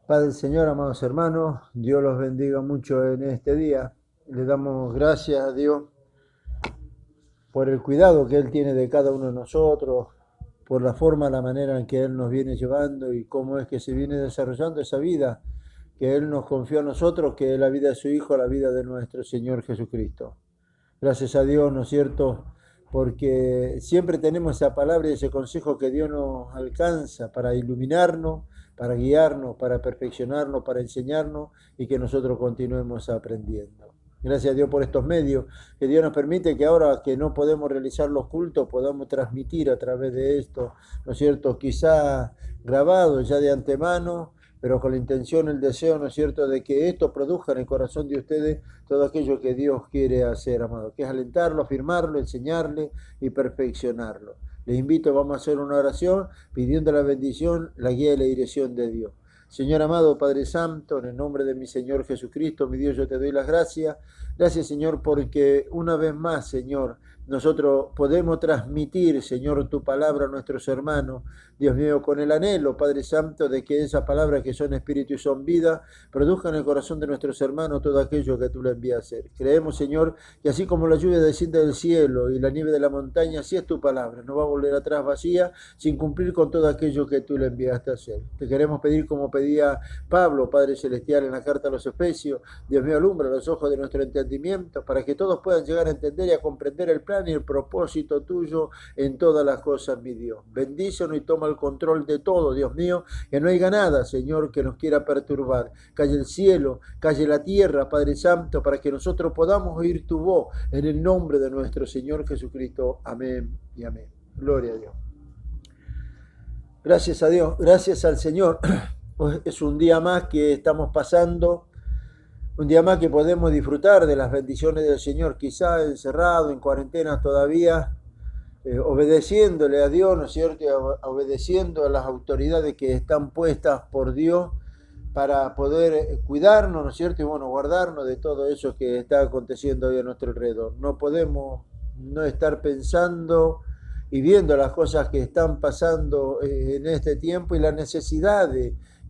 Padre del Señor, amados hermanos, Dios los bendiga mucho en este día. Le damos gracias a Dios por el cuidado que Él tiene de cada uno de nosotros, por la forma, la manera en que Él nos viene llevando y cómo es que se viene desarrollando esa vida que Él nos confió a nosotros, que es la vida de su Hijo, la vida de nuestro Señor Jesucristo. Gracias a Dios, ¿no es cierto? Porque siempre tenemos esa palabra y ese consejo que Dios nos alcanza para iluminarnos, para guiarnos, para perfeccionarnos, para enseñarnos y que nosotros continuemos aprendiendo. Gracias a Dios por estos medios, que Dios nos permite que ahora que no podemos realizar los cultos, podamos transmitir a través de esto, ¿no es cierto? Quizá grabado ya de antemano, pero con la intención, el deseo, ¿no es cierto?, de que esto produzca en el corazón de ustedes todo aquello que Dios quiere hacer, amado, que es alentarlo, afirmarlo, enseñarle y perfeccionarlo. Les invito, vamos a hacer una oración pidiendo la bendición, la guía y la dirección de Dios. Señor amado, Padre Santo, en el nombre de mi Señor Jesucristo, mi Dios, yo te doy las gracias. Gracias, Señor, porque una vez más, Señor, nosotros podemos transmitir, Señor, tu palabra a nuestros hermanos, Dios mío, con el anhelo, Padre Santo, de que esas palabras que son espíritu y son vida, produzcan en el corazón de nuestros hermanos todo aquello que tú le envías a hacer. Creemos, Señor, que así como la lluvia desciende del cielo y la nieve de la montaña, así es tu palabra. No va a volver atrás vacía sin cumplir con todo aquello que tú le enviaste a hacer. Te queremos pedir como pedía Pablo, Padre Celestial, en la carta a los Efesios. Dios mío, alumbra los ojos de nuestro entendimiento para que todos puedan llegar a entender y a comprender el plan y el propósito tuyo en todas las cosas, mi Dios. Bendícenos y toma el control de todo, Dios mío, que no haya nada, Señor, que nos quiera perturbar. Calle el cielo, calle la tierra, Padre Santo, para que nosotros podamos oír tu voz en el nombre de nuestro Señor Jesucristo. Amén y amén. Gloria a Dios. Gracias a Dios, gracias al Señor. Es un día más que estamos pasando, un día más que podemos disfrutar de las bendiciones del Señor, quizá encerrado, en cuarentena todavía, obedeciéndole a Dios, ¿no es cierto? Obedeciendo a las autoridades que están puestas por Dios para poder cuidarnos, ¿no es cierto? Y bueno, guardarnos de todo eso que está aconteciendo hoy a nuestro alrededor. No podemos no estar pensando y viendo las cosas que están pasando en este tiempo y la necesidad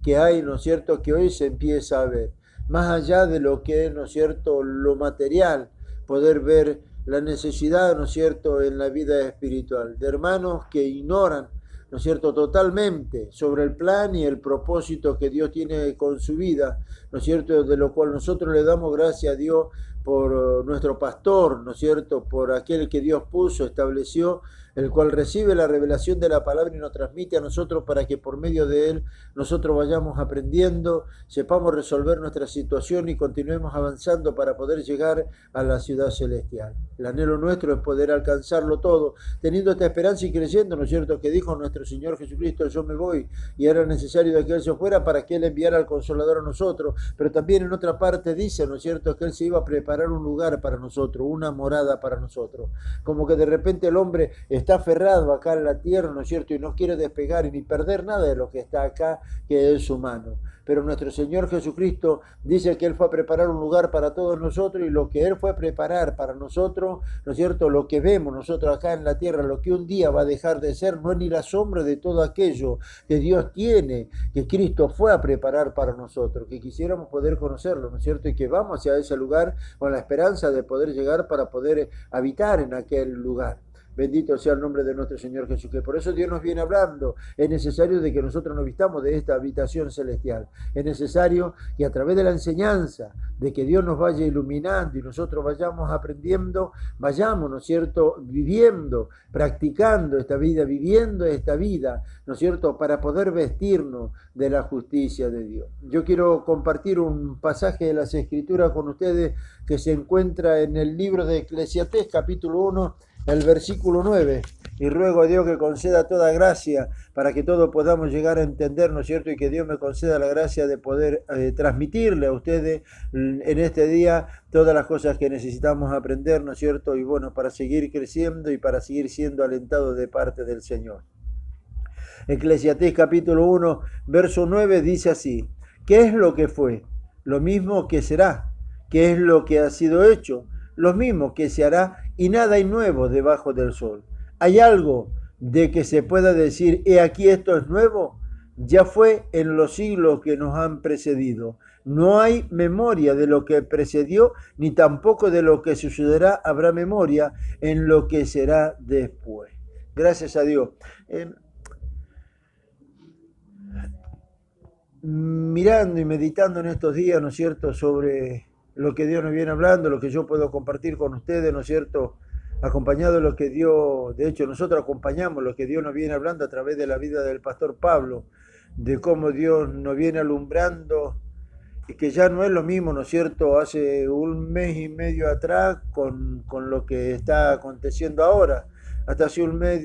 que hay, ¿no es cierto?, que hoy se empieza a ver. Más allá de lo que es, ¿no es cierto?, lo material, poder ver la necesidad, ¿no es cierto?, en la vida espiritual, de hermanos que ignoran, ¿no es cierto?, totalmente sobre el plan y el propósito que Dios tiene con su vida, ¿no es cierto?, de lo cual nosotros le damos gracias a Dios por nuestro pastor, ¿no es cierto?, por aquel que Dios puso, estableció, el cual recibe la revelación de la palabra y nos transmite a nosotros para que por medio de él nosotros vayamos aprendiendo, sepamos resolver nuestra situación y continuemos avanzando para poder llegar a la ciudad celestial. El anhelo nuestro es poder alcanzarlo todo, teniendo esta esperanza y creyendo, ¿no es cierto?, que dijo nuestro Señor Jesucristo, yo me voy, y era necesario de que Él se fuera para que Él enviara al Consolador a nosotros, pero también en otra parte dice, ¿no es cierto?, que Él se iba a preparar un lugar para nosotros, una morada para nosotros, como que de repente el hombre está aferrado acá en la tierra, ¿no es cierto?, y no quiere despegar y ni perder nada de lo que está acá, que es humano. Pero nuestro Señor Jesucristo dice que Él fue a preparar un lugar para todos nosotros y lo que Él fue a preparar para nosotros, ¿no es cierto?, lo que vemos nosotros acá en la tierra, lo que un día va a dejar de ser, no es ni la sombra de todo aquello que Dios tiene, que Cristo fue a preparar para nosotros, que quisiéramos poder conocerlo, ¿no es cierto?, y que vamos hacia ese lugar con la esperanza de poder llegar para poder habitar en aquel lugar. Bendito sea el nombre de nuestro Señor Jesucristo. Por eso Dios nos viene hablando. Es necesario de que nosotros nos vistamos de esta habitación celestial. Es necesario que a través de la enseñanza, de que Dios nos vaya iluminando y nosotros vayamos aprendiendo, vayamos, ¿no es cierto?, viviendo, practicando esta vida, viviendo esta vida, ¿no es cierto?, para poder vestirnos de la justicia de Dios. Yo quiero compartir un pasaje de las Escrituras con ustedes que se encuentra en el libro de Eclesiastés, capítulo 1, el versículo 9, y ruego a Dios que conceda toda gracia para que todos podamos llegar a entender, ¿no es cierto?, y que Dios me conceda la gracia de poder transmitirle a ustedes en este día todas las cosas que necesitamos aprender, ¿no es cierto?, y bueno, para seguir creciendo y para seguir siendo alentados de parte del Señor. Eclesiastés capítulo 1, verso 9 dice así: ¿qué es lo que fue? Lo mismo que será. ¿Qué es lo que ha sido hecho? Lo mismo que se hará, y nada hay nuevo debajo del sol. ¿Hay algo de que se pueda decir, he aquí esto es nuevo? ya fue en los siglos que nos han precedido. No hay memoria de lo que precedió, ni tampoco de lo que sucederá habrá memoria en lo que será después. Gracias a Dios. Mirando y meditando en estos días, ¿no es cierto?, sobre lo que Dios nos viene hablando, lo que yo puedo compartir con ustedes, ¿no es cierto?, acompañado de lo que Dios, de hecho nosotros acompañamos lo que Dios nos viene hablando a través de la vida del pastor Pablo, de cómo Dios nos viene alumbrando y que ya no es lo mismo, ¿no es cierto?, hace un mes y medio atrás con lo que está aconteciendo ahora. Hasta hace un mes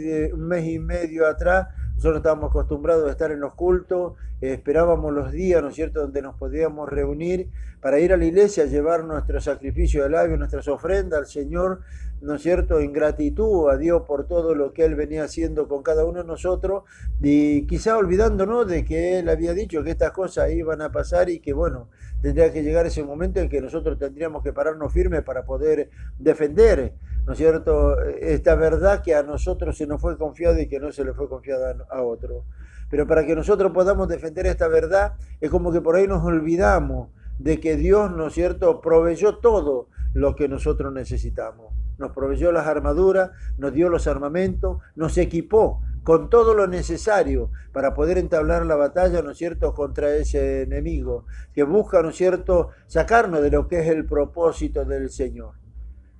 y medio atrás nosotros estábamos acostumbrados a estar en los cultos, esperábamos los días, ¿no es cierto?, donde nos podíamos reunir para ir a la iglesia, llevar nuestro sacrificio de labios, nuestras ofrendas al Señor, ¿no es cierto?, en gratitud a Dios por todo lo que Él venía haciendo con cada uno de nosotros, y quizá olvidándonos de que Él había dicho que estas cosas iban a pasar y que, bueno, tendría que llegar ese momento en que nosotros tendríamos que pararnos firmes para poder defender, ¿no es cierto?, esta verdad que a nosotros se nos fue confiada y que no se le fue confiada a otro. Pero para que nosotros podamos defender esta verdad, es como que por ahí nos olvidamos de que Dios, ¿no es cierto?, proveyó todo lo que nosotros necesitamos. Nos proveyó las armaduras, nos dio los armamentos, nos equipó con todo lo necesario para poder entablar la batalla, ¿no es cierto?, contra ese enemigo que busca, ¿no es cierto?, sacarnos de lo que es el propósito del Señor.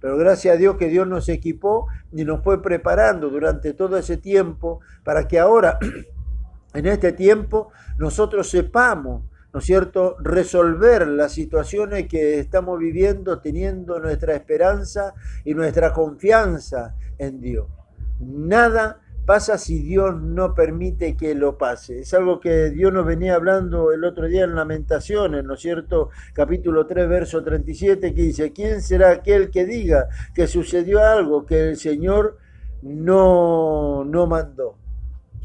Pero gracias a Dios que Dios nos equipó y nos fue preparando durante todo ese tiempo para que ahora, en este tiempo, nosotros sepamos, ¿no es cierto?, resolver las situaciones que estamos viviendo, teniendo nuestra esperanza y nuestra confianza en Dios. Nada pasa si Dios no permite que lo pase. Es algo que Dios nos venía hablando el otro día en Lamentaciones, ¿no es cierto?, capítulo 3, verso 37, que dice: ¿quién será aquel que diga que sucedió algo que el Señor no mandó?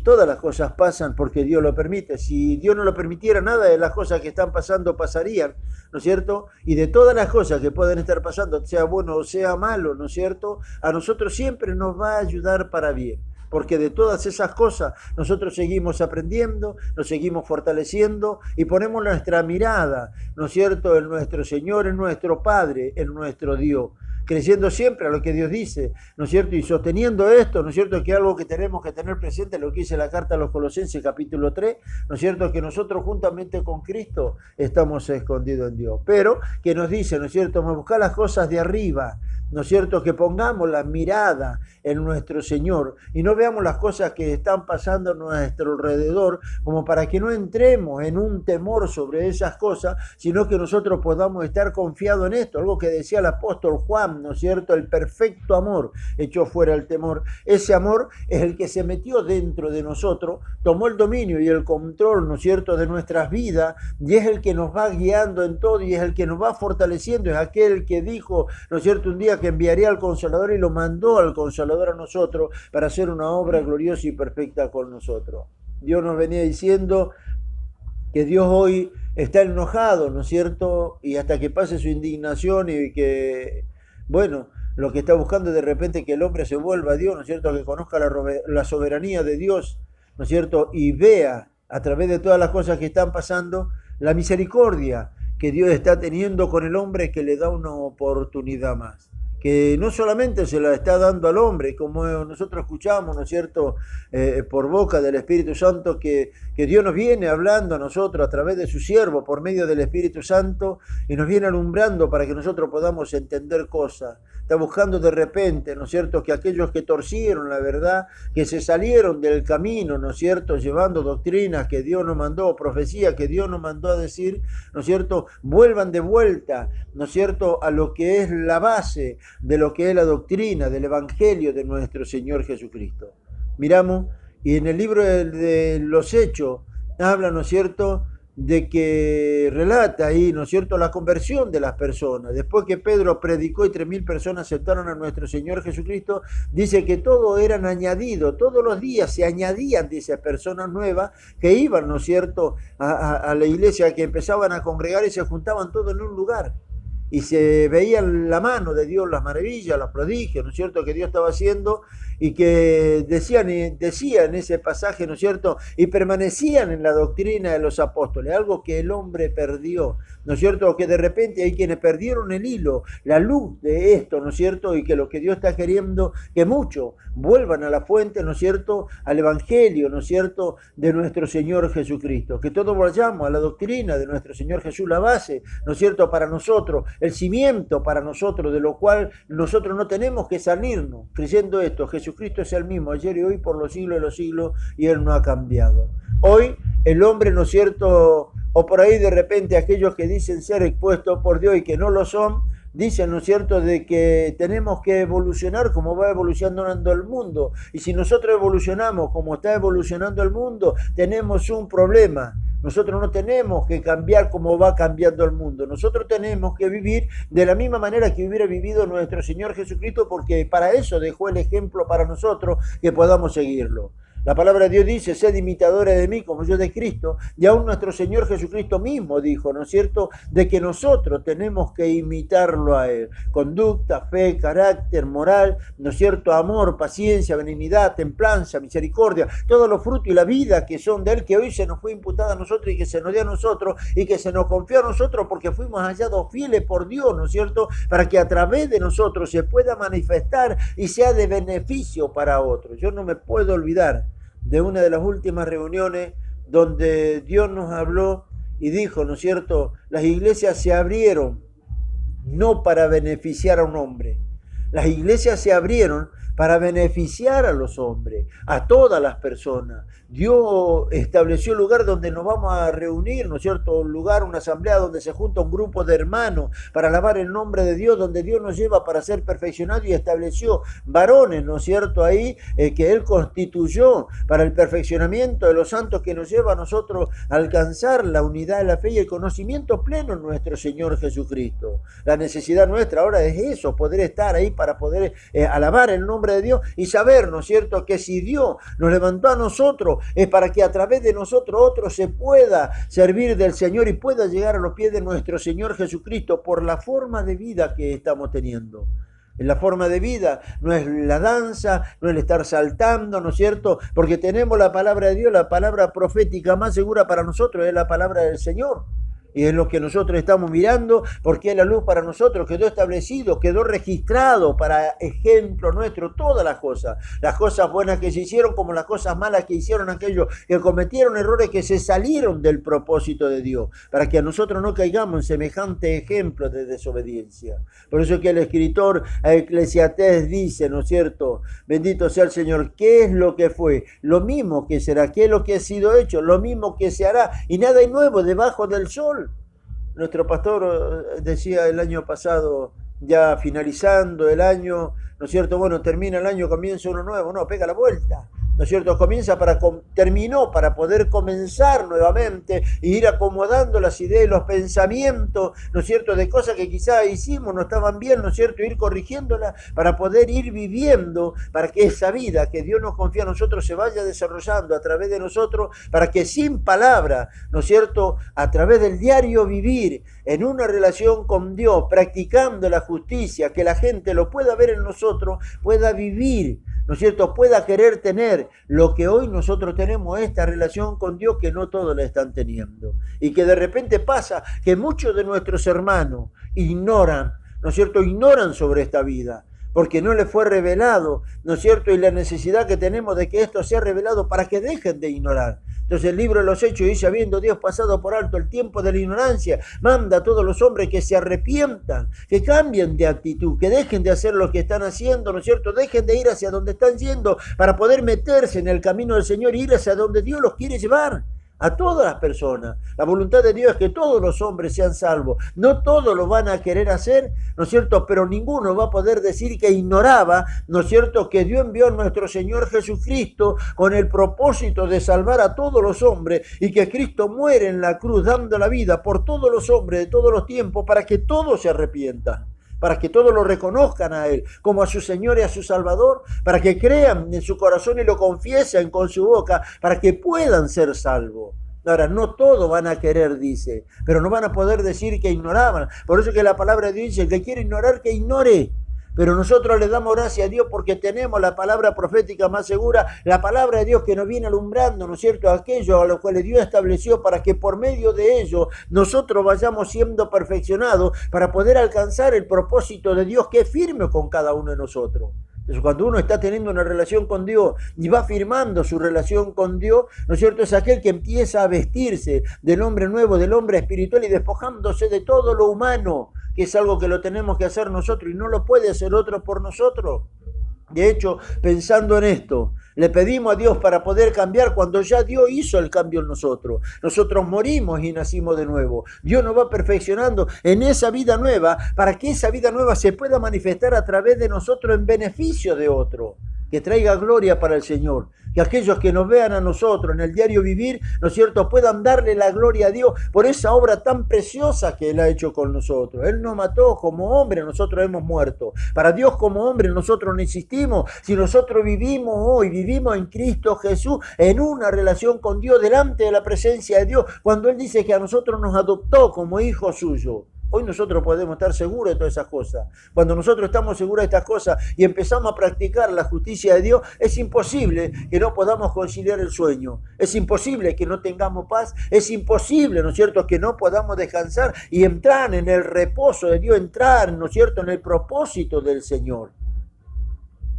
Todas las cosas pasan porque Dios lo permite. Si Dios no lo permitiera, nada de las cosas que están pasando pasarían, ¿no es cierto? Y de todas las cosas que pueden estar pasando, sea bueno o sea malo, ¿no es cierto?, a nosotros siempre nos va a ayudar para bien. Porque de todas esas cosas nosotros seguimos aprendiendo, nos seguimos fortaleciendo y ponemos nuestra mirada, ¿no es cierto?, en nuestro Señor, en nuestro Padre, en nuestro Dios, creyendo siempre a lo que Dios dice, ¿no es cierto?, y sosteniendo esto, ¿no es cierto?, que es algo que tenemos que tener presente, lo que dice la carta a los Colosenses capítulo 3, ¿no es cierto?, que nosotros juntamente con Cristo estamos escondidos en Dios, pero que nos dice, ¿no es cierto?, buscar las cosas de arriba, ¿no es cierto?, que pongamos la mirada en nuestro Señor y no veamos las cosas que están pasando a nuestro alrededor como para que no entremos en un temor sobre esas cosas, sino que nosotros podamos estar confiados en esto, algo que decía el apóstol Juan, ¿no es cierto?, el perfecto amor echó fuera el temor. Ese amor es el que se metió dentro de nosotros, tomó el dominio y el control, ¿no es cierto?, de nuestras vidas, y es el que nos va guiando en todo y es el que nos va fortaleciendo, es aquel que dijo, ¿no es cierto?, un día que enviaría al Consolador y lo mandó al Consolador a nosotros para hacer una obra gloriosa y perfecta con nosotros. Dios nos venía diciendo que Dios hoy está enojado, ¿no es cierto?, y hasta que pase su indignación y que, bueno, lo que está buscando de repente que el hombre se vuelva a Dios, ¿no es cierto?, que conozca la soberanía de Dios, ¿no es cierto?, y vea a través de todas las cosas que están pasando la misericordia que Dios está teniendo con el hombre, que le da una oportunidad más, que no solamente se la está dando al hombre, como nosotros escuchamos, ¿no es cierto?, por boca del Espíritu Santo, que Dios nos viene hablando a nosotros a través de su siervo, por medio del Espíritu Santo, y nos viene alumbrando para que nosotros podamos entender cosas. Está buscando de repente, ¿no es cierto?, que aquellos que torcieron la verdad, que se salieron del camino, ¿no es cierto?, llevando doctrinas que Dios nos mandó, profecías que Dios nos mandó a decir, ¿no es cierto?, vuelvan de vuelta, ¿no es cierto?, a lo que es la base de lo que es la doctrina del Evangelio de nuestro Señor Jesucristo. Miramos, y en el libro de los Hechos habla, ¿no es cierto?, de que relata ahí, ¿no es cierto?, la conversión de las personas. Después que Pedro predicó y 3.000 personas aceptaron a nuestro Señor Jesucristo, dice que todo eran añadidos, todos los días se añadían, dice, personas nuevas que iban, ¿no es cierto?, a la iglesia, que empezaban a congregar y se juntaban todos en un lugar. y se veía la mano de Dios, las maravillas, los prodigios, ¿no es cierto?, que Dios estaba haciendo, y que decían en ese pasaje, ¿no es cierto?, y permanecían en la doctrina de los apóstoles, algo que el hombre perdió, ¿no es cierto?, que de repente hay quienes perdieron el hilo, la luz de esto, ¿no es cierto?, y que lo que Dios está queriendo, que muchos vuelvan a la fuente, ¿no es cierto?, al evangelio, ¿no es cierto?, de nuestro Señor Jesucristo, que todos vayamos a la doctrina de nuestro Señor Jesús, la base, ¿no es cierto?, para nosotros, el cimiento para nosotros, de lo cual nosotros no tenemos que salirnos creyendo esto. Jesucristo es el mismo ayer y hoy por los siglos de los siglos, y Él no ha cambiado. Hoy el hombre, ¿no es cierto?, o por ahí de repente aquellos que dicen ser expuestos por Dios y que no lo son, dicen, ¿no es cierto?, de que tenemos que evolucionar como va evolucionando el mundo. Y si nosotros evolucionamos como está evolucionando el mundo, tenemos un problema. Nosotros no tenemos que cambiar como va cambiando el mundo. Nosotros tenemos que vivir de la misma manera que hubiera vivido nuestro Señor Jesucristo, porque para eso dejó el ejemplo para nosotros, que podamos seguirlo. La palabra de Dios dice, sed imitadores de mí como yo de Cristo, y aún nuestro Señor Jesucristo mismo dijo, ¿no es cierto?, de que nosotros tenemos que imitarlo a Él. Conducta, fe, carácter, moral, ¿no es cierto?, amor, paciencia, benignidad, templanza, misericordia, todos los frutos y la vida que son de Él, que hoy se nos fue imputada a nosotros y que se nos dio a nosotros y que se nos confió a nosotros porque fuimos hallados fieles por Dios, ¿no es cierto?, para que a través de nosotros se pueda manifestar y sea de beneficio para otros. Yo no me puedo olvidar de una de las últimas reuniones donde Dios nos habló y dijo, ¿no es cierto?, las iglesias se abrieron no para beneficiar a un hombre, las iglesias se abrieron para beneficiar a los hombres, a todas las personas. Dios estableció el lugar donde nos vamos a reunir, ¿no es cierto?, un lugar, una asamblea donde se junta un grupo de hermanos para alabar el nombre de Dios, donde Dios nos lleva para ser perfeccionados, y estableció varones, ¿no es cierto?, ahí que Él constituyó para el perfeccionamiento de los santos, que nos lleva a nosotros a alcanzar la unidad de la fe y el conocimiento pleno en nuestro Señor Jesucristo. La necesidad nuestra ahora es eso, poder estar ahí para poder alabar el nombre de Dios y saber, ¿no es cierto?, que si Dios nos levantó a nosotros es para que a través de nosotros otro se pueda servir del Señor y pueda llegar a los pies de nuestro Señor Jesucristo por la forma de vida que estamos teniendo. En la forma de vida no es la danza, no es el estar saltando, ¿no es cierto?, porque tenemos la palabra de Dios, la palabra profética más segura para nosotros es la palabra del Señor. Y es lo que nosotros estamos mirando, porque la luz para nosotros quedó establecido, quedó registrado para ejemplo nuestro, todas las cosas buenas que se hicieron como las cosas malas que hicieron aquellos que cometieron errores, que se salieron del propósito de Dios, para que a nosotros no caigamos en semejante ejemplo de desobediencia. Por eso que el escritor a Eclesiastés dice, ¿no es cierto?, bendito sea el Señor, ¿qué es lo que fue? Lo mismo que será. ¿Qué es lo que ha sido hecho? Lo mismo que se hará, y nada hay nuevo debajo del sol. Nuestro pastor decía el año pasado, ya finalizando el año, ¿no es cierto?, bueno, termina el año, comienza uno nuevo. No, pega la vuelta, ¿no es cierto?, terminó para poder comenzar nuevamente e ir acomodando las ideas y los pensamientos, ¿no es cierto?, de cosas que quizás hicimos, no estaban bien, ¿no es cierto?, ir corrigiéndolas para poder ir viviendo, para que esa vida que Dios nos confía a nosotros se vaya desarrollando a través de nosotros, para que sin palabra, ¿no es cierto?, a través del diario vivir en una relación con Dios, practicando la justicia, que la gente lo pueda ver en nosotros, pueda vivir, ¿no es cierto?, pueda querer tener lo que hoy nosotros tenemos, esta relación con Dios, que no todos la están teniendo. Y que de repente pasa que muchos de nuestros hermanos ignoran, ¿no es cierto?, ignoran sobre esta vida, porque no les fue revelado, ¿no es cierto?, y la necesidad que tenemos de que esto sea revelado para que dejen de ignorar. Entonces el libro de los Hechos dice, habiendo Dios pasado por alto el tiempo de la ignorancia, manda a todos los hombres que se arrepientan, que cambien de actitud, que dejen de hacer lo que están haciendo, ¿no es cierto?, dejen de ir hacia donde están yendo para poder meterse en el camino del Señor e ir hacia donde Dios los quiere llevar. A todas las personas. La voluntad de Dios es que todos los hombres sean salvos. No todos lo van a querer hacer, ¿no es cierto?, pero ninguno va a poder decir que ignoraba, ¿no es cierto?, que Dios envió a nuestro Señor Jesucristo con el propósito de salvar a todos los hombres, y que Cristo muere en la cruz dando la vida por todos los hombres de todos los tiempos, para que todos se arrepientan, para que todos lo reconozcan a Él como a su Señor y a su Salvador, para que crean en su corazón y lo confiesen con su boca, para que puedan ser salvos. Ahora, no todos van a querer, dice, pero no van a poder decir que ignoraban. Por eso que la palabra de Dios dice, el que quiere ignorar, que ignore. Pero nosotros le damos gracias a Dios porque tenemos la palabra profética más segura, la palabra de Dios que nos viene alumbrando, ¿no es cierto?, aquello a lo cual Dios estableció para que por medio de ello nosotros vayamos siendo perfeccionados para poder alcanzar el propósito de Dios que es firme con cada uno de nosotros. Entonces, cuando uno está teniendo una relación con Dios y va firmando su relación con Dios, ¿no es cierto?, es aquel que empieza a vestirse del hombre nuevo, del hombre espiritual y despojándose de todo lo humano, que es algo que lo tenemos que hacer nosotros y no lo puede hacer otro por nosotros. De hecho, pensando en esto, le pedimos a Dios para poder cambiar cuando ya Dios hizo el cambio en nosotros. Nosotros morimos y nacimos de nuevo. Dios nos va perfeccionando en esa vida nueva para que esa vida nueva se pueda manifestar a través de nosotros en beneficio de otro. Que traiga gloria para el Señor, que aquellos que nos vean a nosotros en el diario vivir, ¿no es cierto?, puedan darle la gloria a Dios por esa obra tan preciosa que Él ha hecho con nosotros. Él nos mató como hombre, nosotros hemos muerto. Para Dios como hombre nosotros no existimos. Si nosotros vivimos hoy, vivimos en Cristo Jesús, en una relación con Dios, delante de la presencia de Dios, cuando Él dice que a nosotros nos adoptó como hijos suyos. Hoy nosotros podemos estar seguros de todas esas cosas. Cuando nosotros estamos seguros de estas cosas y empezamos a practicar la justicia de Dios, es imposible que no podamos conciliar el sueño. Es imposible que no tengamos paz. Es imposible, ¿no es cierto?, que no podamos descansar y entrar en el reposo de Dios, entrar, ¿no es cierto?, en el propósito del Señor.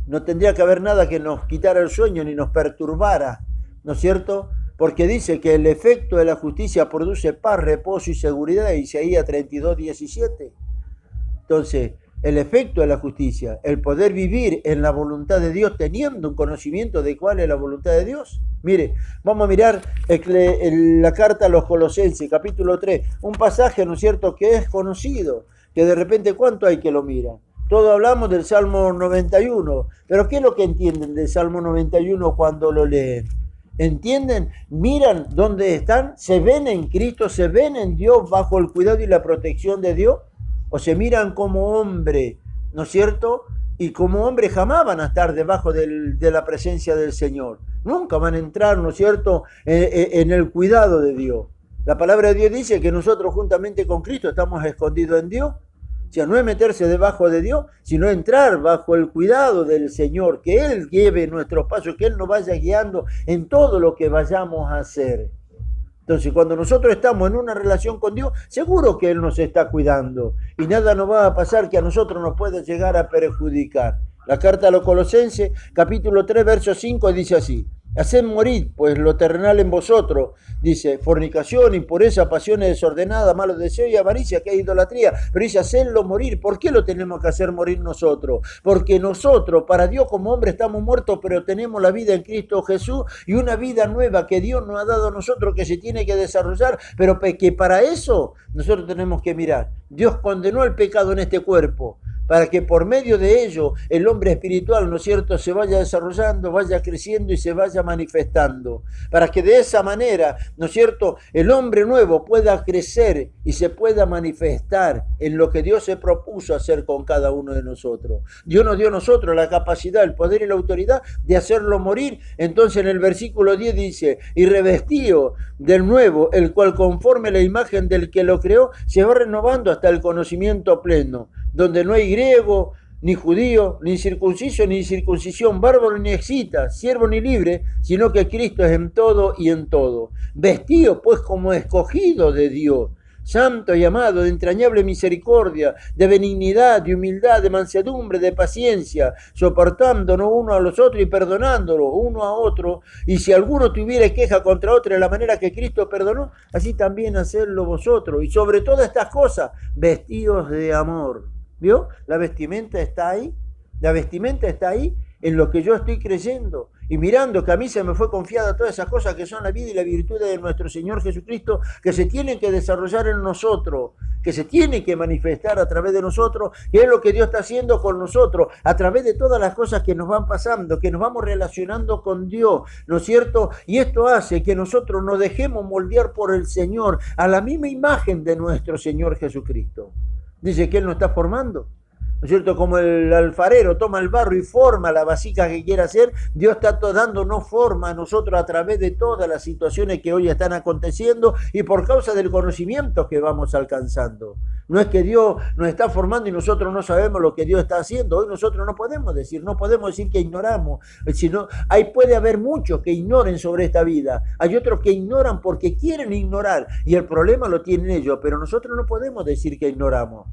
No tendría que haber nada que nos quitara el sueño ni nos perturbara, ¿no es cierto?, porque dice que el efecto de la justicia produce paz, reposo y seguridad, Isaías 32:17. Entonces, el efecto de la justicia, el poder vivir en la voluntad de Dios teniendo un conocimiento de cuál es la voluntad de Dios. Mire, vamos a mirar la carta a los Colosenses, capítulo 3, un pasaje, ¿no es cierto?, que es conocido, que de repente ¿cuánto hay que lo miran? Todos hablamos del Salmo 91, pero ¿qué es lo que entienden del Salmo 91 cuando lo leen? ¿Entienden? Miran dónde están, se ven en Cristo, se ven en Dios bajo el cuidado y la protección de Dios, o se miran como hombre, ¿no es cierto? Y como hombre jamás van a estar debajo de la presencia del Señor, nunca van a entrar, ¿no es cierto?, en el cuidado de Dios. La palabra de Dios dice que nosotros juntamente con Cristo estamos escondidos en Dios. O sea, no es meterse debajo de Dios, sino entrar bajo el cuidado del Señor, que Él lleve nuestros pasos, que Él nos vaya guiando en todo lo que vayamos a hacer. Entonces, cuando nosotros estamos en una relación con Dios, seguro que Él nos está cuidando y nada nos va a pasar que a nosotros nos pueda llegar a perjudicar. La carta a los Colosenses, capítulo 3, verso 5, dice así: haced morir, pues, lo terrenal en vosotros, dice, fornicación, impureza, pasiones desordenadas, malos deseos y avaricia, que es idolatría. Pero dice, hacedlo morir. ¿Por qué lo tenemos que hacer morir nosotros? Porque nosotros, para Dios como hombre, estamos muertos, pero tenemos la vida en Cristo Jesús y una vida nueva que Dios nos ha dado a nosotros, que se tiene que desarrollar, pero que para eso nosotros tenemos que mirar. Dios condenó el pecado en este cuerpo, para que por medio de ello el hombre espiritual, ¿no es cierto?, se vaya desarrollando, vaya creciendo y se vaya manifestando, para que de esa manera, ¿no es cierto?, el hombre nuevo pueda crecer y se pueda manifestar en lo que Dios se propuso hacer con cada uno de nosotros. Dios nos dio a nosotros la capacidad, el poder y la autoridad de hacerlo morir. Entonces en el versículo 10 dice, y revestido del nuevo, el cual conforme la imagen del que lo creó, se va renovando hasta el conocimiento pleno, donde no hay griego, ni judío, ni circunciso, ni circuncisión, bárbaro, ni excita, siervo, ni libre, sino que Cristo es en todo y en todo. Vestido, pues, como escogido de Dios, santo y amado, de entrañable misericordia, de benignidad, de humildad, de mansedumbre, de paciencia, soportándonos uno a los otros y perdonándonos uno a otro. Y si alguno tuviera queja contra otro de la manera que Cristo perdonó, así también hacedlo vosotros. Y sobre todas estas cosas, vestidos de amor. ¿Vio? La vestimenta está ahí. La vestimenta está ahí en lo que yo estoy creyendo. Y mirando que a mí se me fue confiada todas esas cosas que son la vida y la virtud de nuestro Señor Jesucristo, que se tienen que desarrollar en nosotros, que se tienen que manifestar a través de nosotros, que es lo que Dios está haciendo con nosotros, a través de todas las cosas que nos van pasando, que nos vamos relacionando con Dios, ¿no es cierto? Y esto hace que nosotros nos dejemos moldear por el Señor a la misma imagen de nuestro Señor Jesucristo. Dice que Él nos está formando. ¿no es cierto? Como el alfarero toma el barro y forma la vasija que quiere hacer, Dios está dándonos forma a nosotros a través de todas las situaciones que hoy están aconteciendo y por causa del conocimiento que vamos alcanzando. No es que Dios nos está formando y nosotros no sabemos lo que Dios está haciendo. Hoy nosotros no podemos decir que ignoramos. Sino, puede haber muchos que ignoren sobre esta vida. Hay otros que ignoran porque quieren ignorar y el problema lo tienen ellos, pero nosotros no podemos decir que ignoramos.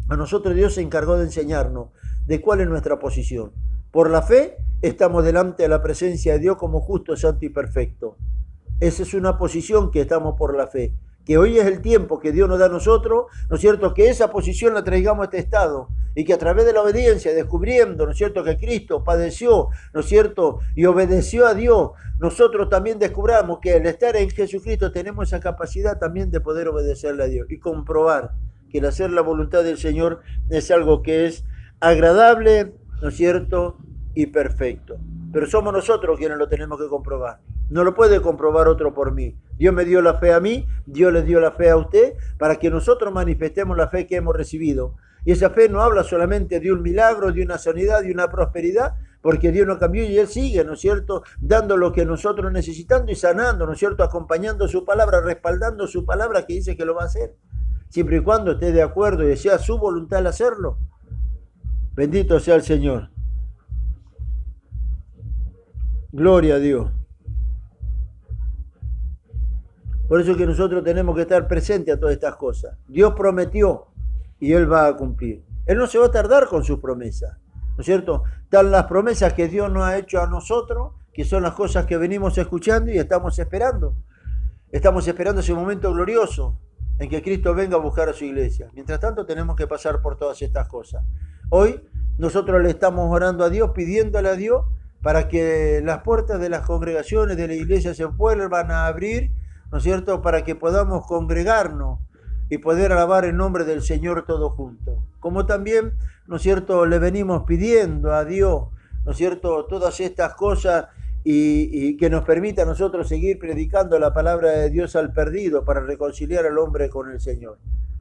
A nosotros Dios se encargó de enseñarnos de cuál es nuestra posición. Por la fe estamos delante de la presencia de Dios como justo, santo y perfecto. Esa es una posición que estamos por la fe. Que hoy es el tiempo que Dios nos da a nosotros, ¿no es cierto? Que esa posición la traigamos a este estado y que a través de la obediencia, descubriendo, ¿no es cierto?, que Cristo padeció, ¿no es cierto?, y obedeció a Dios, nosotros también descubramos que al estar en Jesucristo tenemos esa capacidad también de poder obedecerle a Dios y comprobar que el hacer la voluntad del Señor es algo que es agradable, ¿no es cierto?, y perfecto. Pero somos nosotros quienes lo tenemos que comprobar. No lo puede comprobar otro por mí. Dios me dio la fe a mí, Dios les dio la fe a usted, para que nosotros manifestemos la fe que hemos recibido. Y esa fe no habla solamente de un milagro, de una sanidad, de una prosperidad, porque Dios no cambió y Él sigue, ¿no es cierto?, dando lo que nosotros necesitamos y sanando, ¿no es cierto?, acompañando su palabra, respaldando su palabra que dice que lo va a hacer. Siempre y cuando esté de acuerdo y sea su voluntad el hacerlo. Bendito sea el Señor. Gloria a Dios. Por eso es que nosotros tenemos que estar presentes a todas estas cosas. Dios prometió y Él va a cumplir. Él no se va a tardar con sus promesas, ¿no es cierto? Están las promesas que Dios nos ha hecho a nosotros, que son las cosas que venimos escuchando y estamos esperando. Estamos esperando ese momento glorioso en que Cristo venga a buscar a su iglesia. Mientras tanto tenemos que pasar por todas estas cosas. Hoy nosotros le estamos orando a Dios, pidiéndole a Dios para que las puertas de las congregaciones de la iglesia se vuelvan a abrir, ¿no es cierto?, para que podamos congregarnos y poder alabar el nombre del Señor todos juntos. Como también, ¿no es cierto?, le venimos pidiendo a Dios, ¿no es cierto?, todas estas cosas y que nos permita a nosotros seguir predicando la palabra de Dios al perdido para reconciliar al hombre con el Señor.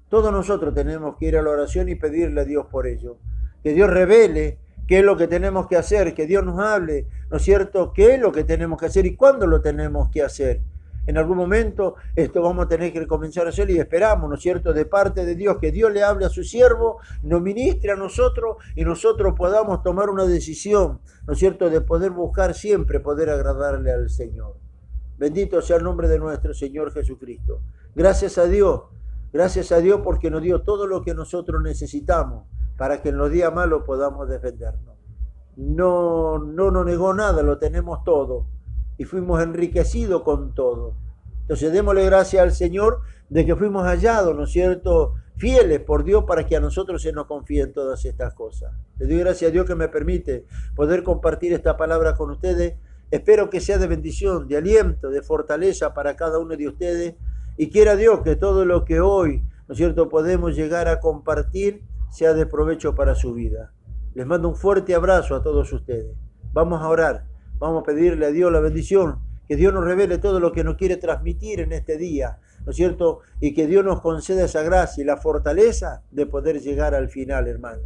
Todos nosotros tenemos que ir a la oración y pedirle a Dios por ello. Que Dios revele qué es lo que tenemos que hacer, que Dios nos hable, ¿no es cierto?, qué es lo que tenemos que hacer y cuándo lo tenemos que hacer. En algún momento esto vamos a tener que comenzar a hacer y esperamos, ¿no es cierto?, de parte de Dios, que Dios le hable a su siervo, nos ministre a nosotros y nosotros podamos tomar una decisión, ¿no es cierto?, de poder buscar siempre poder agradarle al Señor. Bendito sea el nombre de nuestro Señor Jesucristo. Gracias a Dios porque nos dio todo lo que nosotros necesitamos para que en los días malos podamos defendernos. No nos negó nada, lo tenemos todo. Y fuimos enriquecidos con todo. Entonces démosle gracias al Señor de que fuimos hallados, ¿no es cierto?, fieles por Dios para que a nosotros se nos confíen todas estas cosas. Le doy gracias a Dios que me permite poder compartir esta palabra con ustedes. Espero que sea de bendición, de aliento, de fortaleza para cada uno de ustedes. Y quiera Dios que todo lo que hoy, ¿no es cierto?, podemos llegar a compartir sea de provecho para su vida. Les mando un fuerte abrazo a todos ustedes. Vamos a orar. Vamos a pedirle a Dios la bendición, que Dios nos revele todo lo que nos quiere transmitir en este día, ¿no es cierto? Y que Dios nos conceda esa gracia y la fortaleza de poder llegar al final, hermano.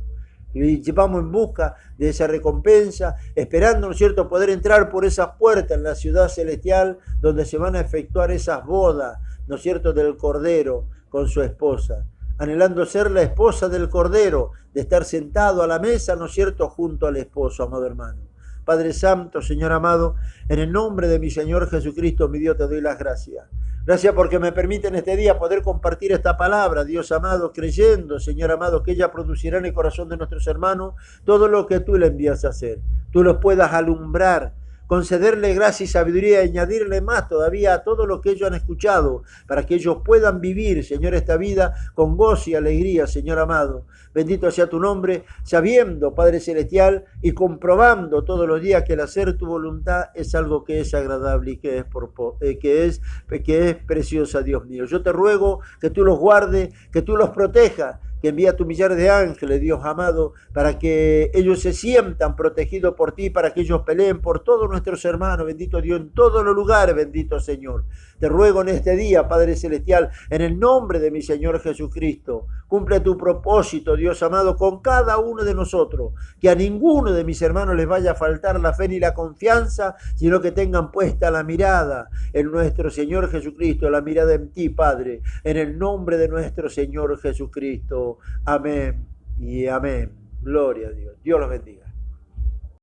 Y vamos en busca de esa recompensa, esperando, ¿no es cierto?, poder entrar por esas puertas en la ciudad celestial, donde se van a efectuar esas bodas, ¿no es cierto?, del Cordero con su esposa. Anhelando ser la esposa del Cordero, de estar sentado a la mesa, ¿no es cierto?, junto al esposo, amado hermano. Padre Santo, Señor amado, en el nombre de mi Señor Jesucristo, mi Dios, te doy las gracias. Gracias porque me permite en este día poder compartir esta palabra, Dios amado, creyendo, Señor amado, que ella producirá en el corazón de nuestros hermanos todo lo que tú le envías a hacer. Tú los puedas alumbrar, concederle gracia y sabiduría y añadirle más todavía a todo lo que ellos han escuchado, para que ellos puedan vivir, Señor, esta vida con gozo y alegría, Señor amado. Bendito sea tu nombre, sabiendo, Padre Celestial, y comprobando todos los días que el hacer tu voluntad es algo que es agradable y que es preciosa, Dios mío. Yo te ruego que tú los guardes, que tú los protejas, que envía tu millar de ángeles, Dios amado, para que ellos se sientan protegidos por ti, para que ellos peleen por todos nuestros hermanos, bendito Dios, en todos los lugares, bendito Señor. Te ruego en este día, Padre Celestial, en el nombre de mi Señor Jesucristo, Cumple tu propósito, Dios amado, con cada uno de nosotros. Que a ninguno de mis hermanos les vaya a faltar la fe ni la confianza, sino que tengan puesta la mirada en nuestro Señor Jesucristo, la mirada en ti, Padre, en el nombre de nuestro Señor Jesucristo. Amén y amén. Gloria a Dios. Dios los bendiga.